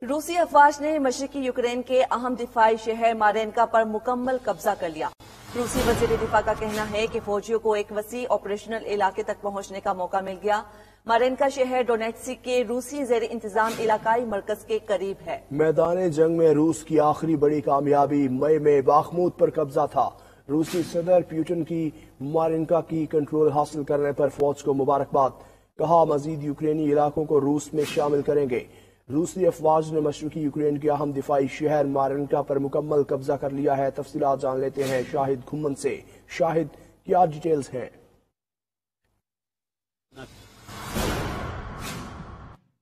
روسی افواج نے مشرقی یوکرین کے اہم دفاعی شہر مارینکا پر مکمل قبضہ کر لیا۔ روسی وزیر دفاع کا کہنا ہے کہ فوجیوں کو ایک وسیع آپریشنل علاقے تک پہنچنے کا موقع مل گیا۔ مارینکا شہر ڈونیٹسک کے روسی زیر انتظام علاقائی مرکز کے قریب ہے۔ میدان جنگ میں روس کی آخری بڑی کامیابی مئی میں باخمود پر قبضہ تھا۔ روسی صدر پیوٹن کی مارینکا کی کنٹرول حاصل کرنے پر فوج کو مبارکباد، کہا مزید یوکرینی علاقوں کو روس میں شامل کریں گے۔ روسی افواج نے مشرقی یوکرین کے اہم دفاعی شہر مارینکا پر مکمل قبضہ کر لیا ہے۔ تفصیلات جان لیتے ہیں شاہد گھمن سے۔ شاہد، کیا ڈیٹیلز ہیں؟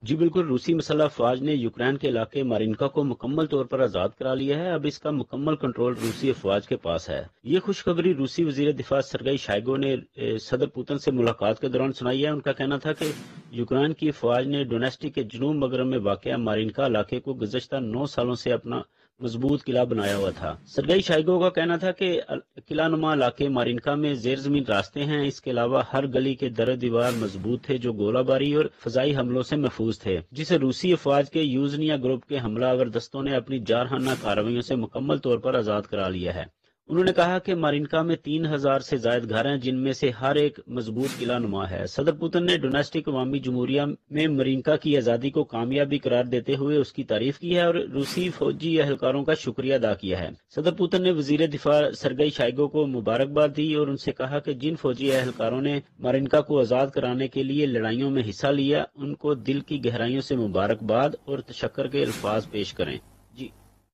جی بالکل، روسی مسلح افواج نے یوکرین کے علاقے مارینکا کو مکمل طور پر آزاد کرا لیا ہے۔ اب اس کا مکمل کنٹرول روسی افواج کے پاس ہے۔ یہ خوشخبری روسی وزیر دفاع سرگئی شائگو نے صدر پوتن سے ملاقات کے دوران سنائی ہے۔ ان کا کہنا تھا کہ یوکرین کی افواج نے ڈونیٹسک کے جنوب مغرب میں واقع مارینکا علاقے کو گزشتہ 9 سالوں سے اپنا مضبوط قلعہ بنایا ہوا تھا۔ سرگئی شائگو کا کہنا تھا کہ قلعہ نما علاقے مارینکا میں زیر زمین راستے ہیں۔ اس کے علاوہ ہر گلی کے در دیوار مضبوط تھے جو گولہ باری اور فضائی حملوں سے محفوظ تھے، جسے روسی افواج کے یوزنیا گروپ کے حملہ آور دستوں نے اپنی جارحانہ کارروائیوں سے مکمل طور پر آزاد کرا لیا ہے۔ انہوں نے کہا کہ مارینکا میں 3000 سے زائد گھر ہیں، جن میں سے ہر ایک مضبوط قلعہ نما ہے۔ صدر پوتن نے ڈونیٹسک عوامی جمہوریہ میں مارینکا کی آزادی کو کامیابی قرار دیتے ہوئے اس کی تعریف کی ہے اور روسی فوجی اہلکاروں کا شکریہ ادا کیا ہے۔ صدر پوتن نے وزیر دفاع سرگئی شائگو کو مبارکباد دی اور ان سے کہا کہ جن فوجی اہلکاروں نے مارینکا کو آزاد کرانے کے لیے لڑائیوں میں حصہ لیا، ان کو دل کی گہرائیوں سے مبارکباد اور تشکر کے الفاظ پیش کریں۔ جی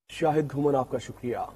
شاہد گھمن، آپ کا شکریہ۔